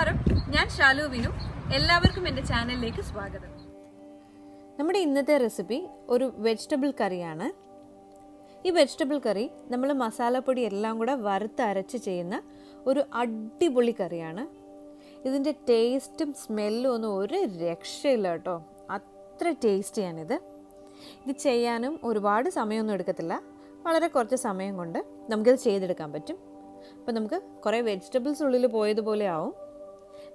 നമസ്കാരം, ഞാൻ ഷാലു വിനു. എല്ലാവർക്കും എൻ്റെ ചാനലിലേക്ക് സ്വാഗതം. നമ്മുടെ ഇന്നത്തെ റെസിപ്പി ഒരു വെജിറ്റബിൾ കറിയാണ്. ഈ വെജിറ്റബിൾ കറി നമ്മൾ മസാലപ്പൊടി എല്ലാം കൂടെ വറുത്ത് അരച്ച് ചെയ്യുന്ന ഒരു അടിപൊളി കറിയാണ്. ഇതിൻ്റെ ടേസ്റ്റും സ്മെല്ലും ഒന്നും ഒരു രക്ഷയില്ല കേട്ടോ. അത്ര ടേസ്റ്റിയാണിത്. ഇത് ചെയ്യാനും ഒരുപാട് സമയമൊന്നും എടുക്കത്തില്ല. വളരെ കുറച്ച് സമയം കൊണ്ട് നമുക്കിത് ചെയ്തെടുക്കാൻ പറ്റും. അപ്പോൾ നമുക്ക് കുറേ വെജിറ്റബിൾസ് ഉള്ളിൽ പോയതുപോലെ ആവും,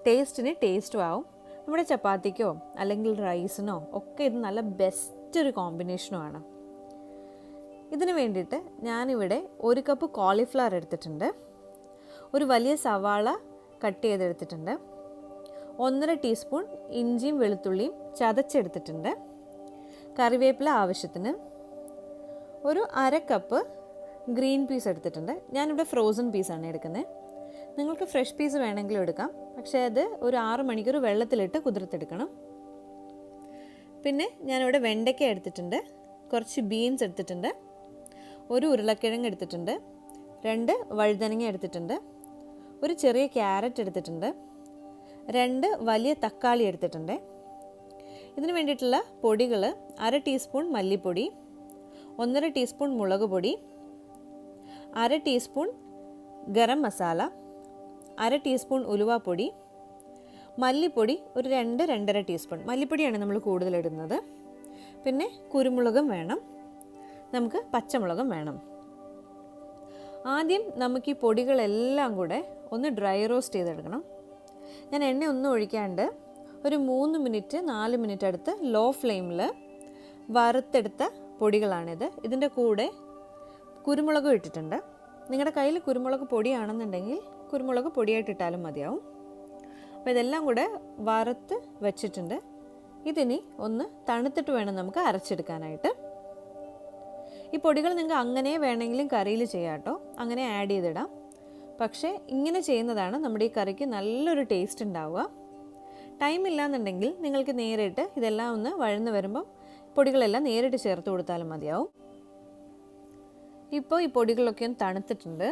ടേസ്റ്റിന് ടേസ്റ്റും ആവും. നമ്മുടെ ചപ്പാത്തിക്കോ അല്ലെങ്കിൽ റൈസിനോ ഒക്കെ ഇത് നല്ല ബെസ്റ്റ് ഒരു കോമ്പിനേഷനുമാണ്. ഇതിന് വേണ്ടിയിട്ട് ഞാനിവിടെ 1 കപ്പ് കോളിഫ്ലവർ എടുത്തിട്ടുണ്ട്, ഒരു വലിയ സവാള കട്ട് ചെയ്തെടുത്തിട്ടുണ്ട്, 1.5 ടീസ്പൂൺ ഇഞ്ചിയും വെളുത്തുള്ളിയും ചതച്ചെടുത്തിട്ടുണ്ട്, കറിവേപ്പില ആവശ്യത്തിന്, ഒരു 1/2 കപ്പ് ഗ്രീൻ പീസ് എടുത്തിട്ടുണ്ട്. ഞാനിവിടെ ഫ്രോസൺ പീസാണ് എടുക്കുന്നത്. നിങ്ങൾക്ക് ഫ്രഷ് പീസ് വേണമെങ്കിലും എടുക്കാം, പക്ഷേ അത് ഒരു 6 മണിക്കൂർ വെള്ളത്തിലിട്ട് കുതിർത്തെടുക്കണം. പിന്നെ ഞാനിവിടെ വെണ്ടയ്ക്ക എടുത്തിട്ടുണ്ട്, കുറച്ച് ബീൻസ് എടുത്തിട്ടുണ്ട്, ഒരു ഉരുളക്കിഴങ്ങ് എടുത്തിട്ടുണ്ട്, 2 വഴുതനങ്ങ എടുത്തിട്ടുണ്ട്, ഒരു ചെറിയ ക്യാരറ്റ് എടുത്തിട്ടുണ്ട്, 2 വലിയ തക്കാളി എടുത്തിട്ടുണ്ട്. ഇതിന് വേണ്ടിയിട്ടുള്ള പൊടികൾ 1/2 ടീസ്പൂൺ മല്ലിപ്പൊടി, 1.5 ടീസ്പൂൺ മുളക് പൊടി, 1/2 ടീസ്പൂൺ ഗരം മസാല, 1/2 ടീസ്പൂൺ ഉലുവാപ്പൊടി, മല്ലിപ്പൊടി ഒരു 2-2.5 ടീസ്പൂൺ. മല്ലിപ്പൊടിയാണ് നമ്മൾ കൂടുതലിടുന്നത്. പിന്നെ കുരുമുളകും വേണം, നമുക്ക് പച്ചമുളകും വേണം. ആദ്യം നമുക്ക് ഈ പൊടികളെല്ലാം കൂടെ ഒന്ന് ഡ്രൈ റോസ്റ്റ് ചെയ്തെടുക്കണം. ഞാൻ എണ്ണ ഒന്നും ഒഴിക്കാണ്ട് ഒരു 3 മിനിറ്റ് 4 മിനിറ്റ് അടുത്ത് ലോ ഫ്ലെയിമിൽ വറുത്തെടുത്ത പൊടികളാണിത്. ഇതിൻ്റെ കൂടെ കുരുമുളകും ഇട്ടിട്ടുണ്ട്. നിങ്ങളുടെ കയ്യിൽ കുരുമുളക് പൊടിയാണെന്നുണ്ടെങ്കിൽ കുരുമുളക് പൊടിയായിട്ടിട്ടാലും മതിയാവും. അപ്പോൾ ഇതെല്ലാം കൂടെ വറുത്ത് വെച്ചിട്ടുണ്ട്. ഇതിനി ഒന്ന് തണുത്തിട്ട് വേണം നമുക്ക് അരച്ചെടുക്കാനായിട്ട്. ഈ പൊടികൾ നിങ്ങൾക്ക് അങ്ങനെ വേണമെങ്കിലും കറിയിൽ ചെയ്യാം കേട്ടോ, അങ്ങനെ ആഡ് ചെയ്തിടാം. പക്ഷേ ഇങ്ങനെ ചെയ്യുന്നതാണ് നമ്മുടെ ഈ കറിക്ക് നല്ലൊരു ടേസ്റ്റ് ഉണ്ടാവുക. ടൈം ഇല്ലാന്നുണ്ടെങ്കിൽ നിങ്ങൾക്ക് നേരിട്ട് ഇതെല്ലാം ഒന്ന് വഴന്ന് വരുമ്പം പൊടികളെല്ലാം നേരിട്ട് ചേർത്ത് കൊടുത്താലും മതിയാവും. ഇപ്പോൾ ഈ പൊടികളൊക്കെ ഒന്ന് തണുത്തിട്ടുണ്ട്.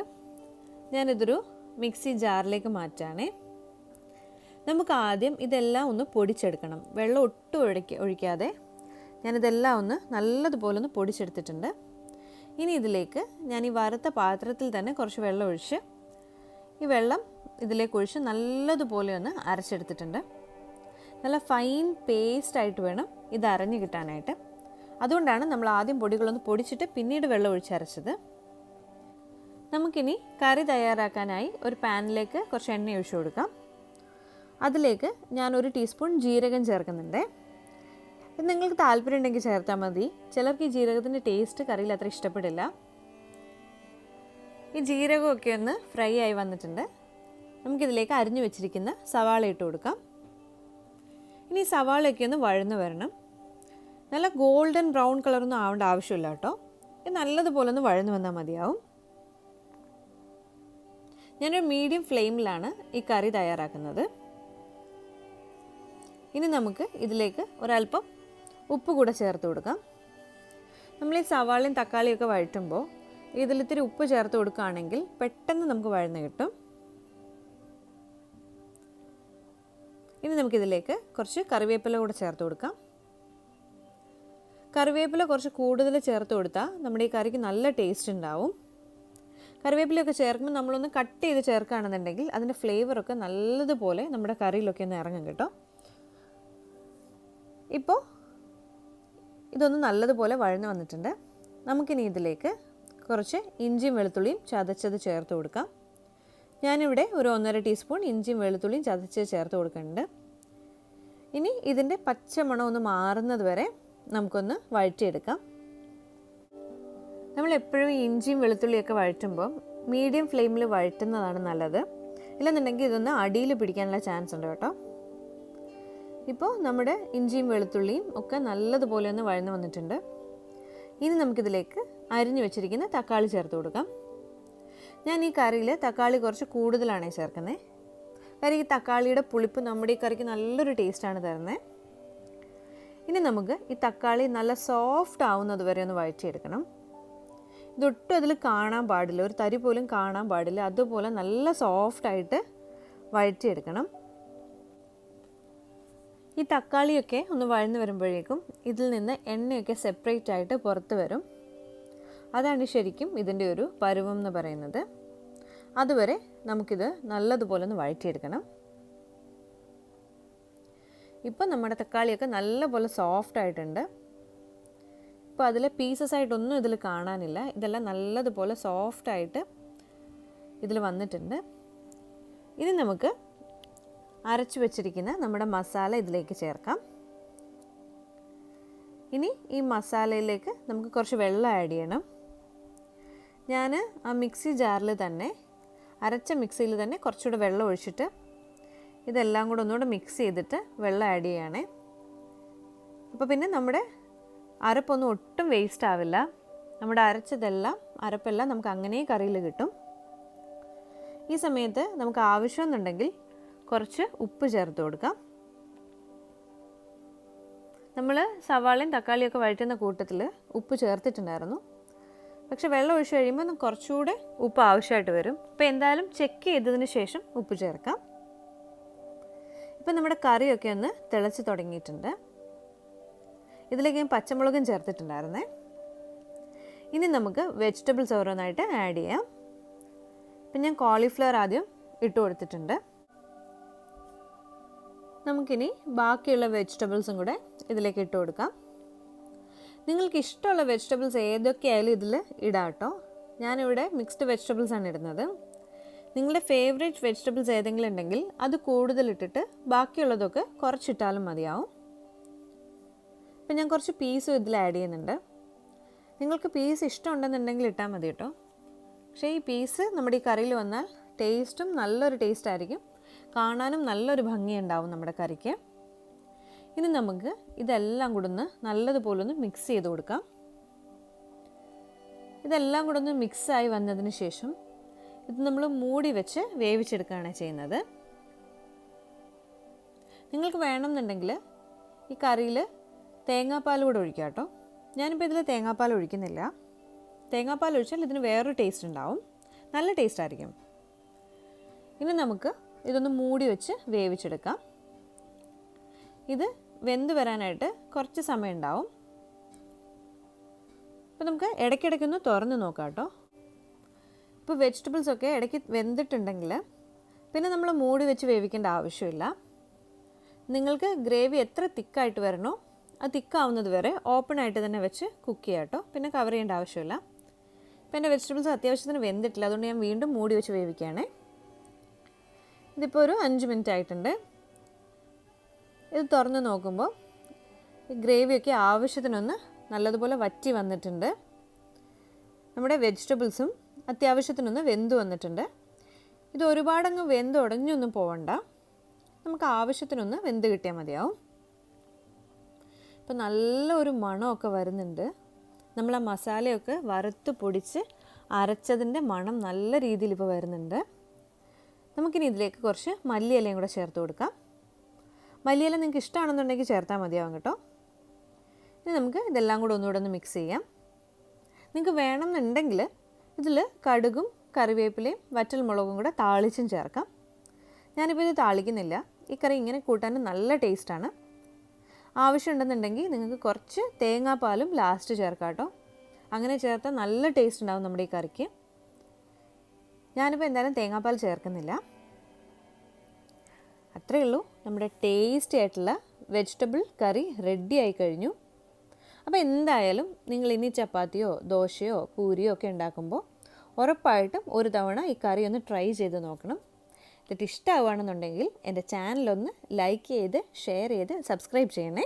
ഞാനിതൊരു മിക്സി ജാറിലേക്ക് മാറ്റാണേ. നമുക്ക് ആദ്യം ഇതെല്ലാം ഒന്ന് പൊടിച്ചെടുക്കണം. വെള്ളം ഒട്ടും ഒഴിക്കാതെ ഞാനിതെല്ലാം ഒന്ന് നല്ലതുപോലെ ഒന്ന് പൊടിച്ചെടുത്തിട്ടുണ്ട്. ഇനി ഇതിലേക്ക് ഞാൻ ഈ വറുത്ത പാത്രത്തിൽ തന്നെ കുറച്ച് വെള്ളം ഒഴിച്ച് ഈ വെള്ളം ഇതിലേക്ക് ഒഴിച്ച് നല്ലതുപോലെ ഒന്ന് അരച്ചെടുത്തിട്ടുണ്ട്. നല്ല ഫൈൻ പേസ്റ്റായിട്ട് വേണം ഇത് അരഞ്ഞ് കിട്ടാനായിട്ട്. അതുകൊണ്ടാണ് നമ്മൾ ആദ്യം പൊടികളൊന്ന് പൊടിച്ചിട്ട് പിന്നീട് വെള്ളം ഒഴിച്ചരച്ചത്. നമുക്കിനി കറി തയ്യാറാക്കാനായി ഒരു പാനിലേക്ക് കുറച്ച് എണ്ണ ഒഴിച്ചു കൊടുക്കാം. അതിലേക്ക് ഞാൻ 1 ടീസ്പൂൺ ജീരകം ചേർക്കുന്നുണ്ട്. ഇത് നിങ്ങൾക്ക് താല്പര്യം ഉണ്ടെങ്കിൽ ചേർത്താൽ മതി. ചിലർക്ക് ഈ ജീരകത്തിൻ്റെ ടേസ്റ്റ് കറിയിൽ അത്ര ഇഷ്ടപ്പെടില്ല. ഈ ജീരകമൊക്കെ ഒന്ന് ഫ്രൈ ആയി വന്നിട്ടുണ്ട്. നമുക്കിതിലേക്ക് അരിഞ്ഞു വെച്ചിരിക്കുന്ന സവാള ഇട്ട് കൊടുക്കാം. ഇനി സവാളയൊക്കെ ഒന്ന് വഴന്ന് വരണം. നല്ല ഗോൾഡൻ ബ്രൗൺ കളറൊന്നും ആവേണ്ട ആവശ്യമില്ല കേട്ടോ. ഇത് നല്ലതുപോലെ ഒന്ന് വഴന്ന് വന്നാൽ മതിയാവും. ഞാനൊരു മീഡിയം ഫ്ലെയിമിലാണ് ഈ കറി തയ്യാറാക്കുന്നത്. ഇനി നമുക്ക് ഇതിലേക്ക് ഒരല്പം ഉപ്പ് കൂടെ ചേർത്ത് കൊടുക്കാം. നമ്മൾ ഈ സവാളയും തക്കാളിയൊക്കെ വഴറ്റുമ്പോൾ ഇതിലിത്തിരി ഉപ്പ് ചേർത്ത് കൊടുക്കുകയാണെങ്കിൽ പെട്ടെന്ന് നമുക്ക് വഴന്ന് കിട്ടും. ഇനി നമുക്കിതിലേക്ക് കുറച്ച് കറിവേപ്പില കൂടെ ചേർത്ത് കൊടുക്കാം. കറിവേപ്പില കുറച്ച് കൂടുതൽ ചേർത്ത് കൊടുത്താൽ നമ്മുടെ ഈ കറിക്ക് നല്ല ടേസ്റ്റ് ഉണ്ടാവും. കറിവേപ്പിലയൊക്കെ ചേർക്കുമ്പോൾ നമ്മളൊന്ന് കട്ട് ചെയ്ത് ചേർക്കുകയാണെന്നുണ്ടെങ്കിൽ അതിൻ്റെ ഫ്ലേവറൊക്കെ നല്ലതുപോലെ നമ്മുടെ കറിയിലൊക്കെ ഒന്ന് ഇറങ്ങും കേട്ടോ. ഇപ്പോൾ ഇതൊന്ന് നല്ലതുപോലെ വഴന്ന് വന്നിട്ടുണ്ട്. നമുക്കിനി ഇതിലേക്ക് കുറച്ച് ഇഞ്ചിയും വെളുത്തുള്ളിയും ചതച്ചത് ചേർത്ത് കൊടുക്കാം. ഞാനിവിടെ ഒരു 1.5 ടീസ്പൂൺ ഇഞ്ചിയും വെളുത്തുള്ളിയും ചതച്ച് ചേർത്ത് കൊടുക്കുന്നുണ്ട്. ഇനി ഇതിൻ്റെ പച്ചമണം ഒന്ന് മാറുന്നത് വരെ നമുക്കൊന്ന് വഴറ്റിയെടുക്കാം. നമ്മളെപ്പോഴും ഇഞ്ചിയും വെളുത്തുള്ളിയൊക്കെ വഴറ്റുമ്പം മീഡിയം ഫ്ലെയിമിൽ വഴറ്റുന്നതാണ് നല്ലത്. ഇല്ലെന്നുണ്ടെങ്കിൽ ഇതൊന്ന് അടിയിൽ പിടിക്കാനുള്ള ചാൻസ് ഉണ്ട് കേട്ടോ. ഇപ്പോൾ നമ്മുടെ ഇഞ്ചിയും വെളുത്തുള്ളിയും ഒക്കെ നല്ലതുപോലെ ഒന്ന് വഴന്ന് വന്നിട്ടുണ്ട്. ഇനി നമുക്കിതിലേക്ക് അരിഞ്ഞു വെച്ചിരിക്കുന്ന തക്കാളി ചേർത്ത് കൊടുക്കാം. ഞാൻ ഈ കറിയിൽ തക്കാളി കുറച്ച് കൂടുതലാണ് ചേർക്കുന്നത്. കാര്യം ഈ തക്കാളിയുടെ പുളിപ്പ് നമ്മുടെ ഈ കറിക്ക് നല്ലൊരു ടേസ്റ്റാണ് തരുന്നത്. ഇനി നമുക്ക് ഈ തക്കാളി നല്ല സോഫ്റ്റ് ആവുന്നത് വരെ ഒന്ന് വഴറ്റിയെടുക്കണം. ഇതൊട്ടും അതിൽ കാണാൻ പാടില്ല, ഒരു തരി പോലും കാണാൻ പാടില്ല. അതുപോലെ നല്ല സോഫ്റ്റായിട്ട് വഴറ്റിയെടുക്കണം. ഈ തക്കാളിയൊക്കെ ഒന്ന് വഴന്ന് വരുമ്പോഴേക്കും ഇതിൽ നിന്ന് എണ്ണയൊക്കെ സെപ്പറേറ്റ് ആയിട്ട് പുറത്ത് വരും. അതാണ് ശരിക്കും ഇതിൻ്റെ ഒരു പരുവം എന്ന് പറയുന്നത്. അതുവരെ നമുക്കിത് നല്ലതുപോലെ ഒന്ന് വഴറ്റിയെടുക്കണം. ഇപ്പോൾ നമ്മുടെ തക്കാളിയൊക്കെ നല്ലപോലെ സോഫ്റ്റ് ആയിട്ടുണ്ട്. ഇപ്പോൾ അതിലെ പീസസ് ആയിട്ടൊന്നും ഇതിൽ കാണാനില്ല. ഇതെല്ലാം നല്ലതുപോലെ സോഫ്റ്റായിട്ട് ഇതിൽ വന്നിട്ടുണ്ട്. ഇനി നമുക്ക് അരച്ചു വെച്ചിരിക്കുന്ന നമ്മുടെ മസാല ഇതിലേക്ക് ചേർക്കാം. ഇനി ഈ മസാലയിലേക്ക് നമുക്ക് കുറച്ച് വെള്ളം ആഡ് ചെയ്യണം. ഞാൻ ആ മിക്സി ജാറിൽ തന്നെ അരച്ച മിക്സിയിൽ തന്നെ കുറച്ചുകൂടെ വെള്ളം ഒഴിച്ചിട്ട് ഇതെല്ലാം കൂടെ ഒന്നുകൂടെ മിക്സ് ചെയ്തിട്ട് വെള്ളം ആഡ് ചെയ്യണേ. അപ്പോൾ പിന്നെ നമ്മുടെ അരപ്പൊന്നും ഒട്ടും വേസ്റ്റ് ആവില്ല. നമ്മുടെ അരപ്പെല്ലാം നമുക്ക് അങ്ങനെ കറിയിൽ കിട്ടും. ഈ സമയത്ത് നമുക്ക് ആവശ്യമെന്നുണ്ടെങ്കിൽ കുറച്ച് ഉപ്പ് ചേർത്ത് കൊടുക്കാം. നമ്മൾ സവാളയും തക്കാളിയൊക്കെ വഴറ്റുന്ന കൂട്ടത്തിൽ ഉപ്പ് ചേർത്തിട്ടുണ്ടായിരുന്നു. പക്ഷെ വെള്ളം ഒഴിച്ച് കഴിയുമ്പോൾ കുറച്ചുകൂടെ ഉപ്പ് ആവശ്യമായിട്ട് വരും. അപ്പോൾ എന്തായാലും ചെക്ക് ചെയ്തതിന് ശേഷം ഉപ്പ് ചേർക്കാം. ഇപ്പം നമ്മുടെ കറിയൊക്കെ ഒന്ന് തിളച്ച് തുടങ്ങിയിട്ടുണ്ട്. ഇതിലേക്ക് ഞാൻ പച്ചമുളകും ചേർത്തിട്ടുണ്ടായിരുന്നേ. ഇനി നമുക്ക് വെജിറ്റബിൾസ് ഓരോന്നായിട്ട് ആഡ് ചെയ്യാം. ഇപ്പം ഞാൻ കോളിഫ്ലവർ ആദ്യം ഇട്ട് കൊടുത്തിട്ടുണ്ട്. നമുക്കിനി ബാക്കിയുള്ള വെജിറ്റബിൾസും കൂടെ ഇതിലേക്ക് ഇട്ട് കൊടുക്കാം. നിങ്ങൾക്ക് ഇഷ്ടമുള്ള വെജിറ്റബിൾസ് ഏതൊക്കെയായാലും ഇതിൽ ഇടാം കേട്ടോ. ഞാനിവിടെ മിക്സ്ഡ് വെജിറ്റബിൾസാണ് ഇടുന്നത്. നിങ്ങളുടെ ഫേവറേറ്റ് വെജിറ്റബിൾസ് ഏതെങ്കിലും ഉണ്ടെങ്കിൽ അത് കൂടുതലിട്ടിട്ട് ബാക്കിയുള്ളതൊക്കെ കുറച്ചിട്ടാലും മതിയാവും. ഇപ്പം ഞാൻ കുറച്ച് പീസും ഇതിൽ ആഡ് ചെയ്യുന്നുണ്ട്. നിങ്ങൾക്ക് പീസ് ഇഷ്ടമുണ്ടെന്നുണ്ടെങ്കിൽ ഇട്ടാൽ മതി കേട്ടോ. പക്ഷേ ഈ പീസ് നമ്മുടെ ഈ കറിയിൽ വന്നാൽ ടേസ്റ്റും നല്ലൊരു ടേസ്റ്റ് ആയിരിക്കും, കാണാനും നല്ലൊരു ഭംഗിയുണ്ടാവും നമ്മുടെ കറിക്ക്. ഇനി നമുക്ക് ഇതെല്ലാം കൂടെ ഒന്ന് നല്ലതുപോലെ ഒന്ന് മിക്സ് ചെയ്ത് കൊടുക്കാം. ഇതെല്ലാം കൂടെ ഒന്ന് മിക്സായി വന്നതിന് ശേഷം ഇത് നമ്മൾ മൂടി വെച്ച് വേവിച്ചെടുക്കുകയാണ് ചെയ്യുന്നത്. നിങ്ങൾക്ക് വേണമെന്നുണ്ടെങ്കിൽ ഈ കറിയിൽ തേങ്ങാപ്പാൽ കൂടെ ഒഴിക്കാം കേട്ടോ. ഞാനിപ്പോൾ ഇതിൽ തേങ്ങാപ്പാൽ ഒഴിക്കുന്നില്ല. തേങ്ങാപ്പാൽ ഒഴിച്ചാൽ ഇതിന് വേറൊരു ടേസ്റ്റ് ഉണ്ടാവും, നല്ല ടേസ്റ്റ് ആയിരിക്കും. ഇനി നമുക്ക് ഇതൊന്ന് മൂടി വെച്ച് വേവിച്ചെടുക്കാം. ഇത് വെന്ത് വരാനായിട്ട് കുറച്ച് സമയം ഉണ്ടാവും. അപ്പോൾ നമുക്ക് ഇടയ്ക്കിടയ്ക്കൊന്ന് തുറന്ന് നോക്കാം കേട്ടോ. ഇപ്പോൾ വെജിറ്റബിൾസൊക്കെ ഇടയ്ക്ക് വെന്തിട്ടുണ്ടെങ്കിൽ പിന്നെ നമ്മൾ മൂടി വെച്ച് വേവിക്കേണ്ട ആവശ്യമില്ല. നിങ്ങൾക്ക് ഗ്രേവി എത്ര തിക്കായിട്ട് വരണോ അത് തിക്കാവുന്നത് വരെ ഓപ്പണായിട്ട് തന്നെ വെച്ച് കുക്ക് ചെയ്യാം കേട്ടോ. പിന്നെ കവർ ചെയ്യേണ്ട ആവശ്യമില്ല. ഇപ്പോൾ എൻ്റെ വെജിറ്റബിൾസ് അത്യാവശ്യത്തിന് വെന്തിട്ടില്ല, അതുകൊണ്ട് ഞാൻ വീണ്ടും മൂടി വെച്ച് വേവിക്കുകയാണേ. ഇതിപ്പോൾ ഒരു 5 മിനിറ്റ് ആയിട്ടുണ്ട്. ഇത് തുറന്ന് നോക്കുമ്പോൾ ഈ ഗ്രേവിയൊക്കെ ആവശ്യത്തിനൊന്ന് നല്ലതുപോലെ വറ്റി വന്നിട്ടുണ്ട്. നമ്മുടെ വെജിറ്റബിൾസും അത്യാവശ്യത്തിനൊന്ന് വെന്ത് വന്നിട്ടുണ്ട്. ഇത് ഒരുപാടങ്ങ് വെന്ത് ഉടഞ്ഞൊന്നും പോവണ്ട, നമുക്ക് ആവശ്യത്തിനൊന്ന് വെന്ത് കിട്ടിയാൽ മതിയാവും. ഇപ്പം നല്ലൊരു മണമൊക്കെ വരുന്നുണ്ട്. നമ്മൾ ആ മസാലയൊക്കെ വറുത്ത് പൊടിച്ച് അരച്ചതിൻ്റെ മണം നല്ല രീതിയിൽ ഇപ്പോൾ വരുന്നുണ്ട്. നമുക്കിനി ഇതിലേക്ക് കുറച്ച് മല്ലിയിലയും കൂടെ ചേർത്ത് കൊടുക്കാം. മല്ലിയില നിങ്ങൾക്ക് ഇഷ്ടമാണെന്നുണ്ടെങ്കിൽ ചേർത്താൽ മതിയാവും കേട്ടോ. ഇനി നമുക്ക് ഇതെല്ലാം കൂടെ ഒന്നുകൂടെ ഒന്ന് മിക്സ് ചെയ്യാം. നിങ്ങൾക്ക് വേണമെന്നുണ്ടെങ്കിൽ ഇതിൽ കടുകും കറിവേപ്പിലയും വറ്റൽമുളകും കൂടെ താളിച്ചും ചേർക്കാം. ഞാനിപ്പോൾ ഇത് താളിക്കുന്നില്ല. ഈ കറി ഇങ്ങനെ കൂട്ടാൻ നല്ല ടേസ്റ്റാണ്. ആവശ്യമുണ്ടെന്നുണ്ടെങ്കിൽ നിങ്ങൾക്ക് കുറച്ച് തേങ്ങാപ്പാലും ലാസ്റ്റ് ചേർക്കാം കേട്ടോ. അങ്ങനെ ചേർത്താൽ നല്ല ടേസ്റ്റ് ഉണ്ടാവും നമ്മുടെ ഈ കറിക്ക്. ഞാനിപ്പോൾ എന്തായാലും തേങ്ങാപ്പാൽ ചേർക്കുന്നില്ല. അത്രയേ ഉള്ളൂ, നമ്മുടെ ടേസ്റ്റി ആയിട്ടുള്ള വെജിറ്റബിൾ കറി റെഡി ആയി കഴിഞ്ഞു. അപ്പോൾ എന്തായാലും നിങ്ങൾ ഇനി ചപ്പാത്തിയോ ദോശയോ പൂരിയോ ഒക്കെ ഉണ്ടാക്കുമ്പോൾ ഉറപ്പായിട്ടും ഒരു തവണ ഈ കറി ഒന്ന് ട്രൈ ചെയ്ത് നോക്കണം. എന്നിട്ട് ഇഷ്ടമാവുകയാണെന്നുണ്ടെങ്കിൽ എൻ്റെ ചാനലൊന്ന് ലൈക്ക് ചെയ്ത് ഷെയർ ചെയ്ത് സബ്സ്ക്രൈബ് ചെയ്യണേ.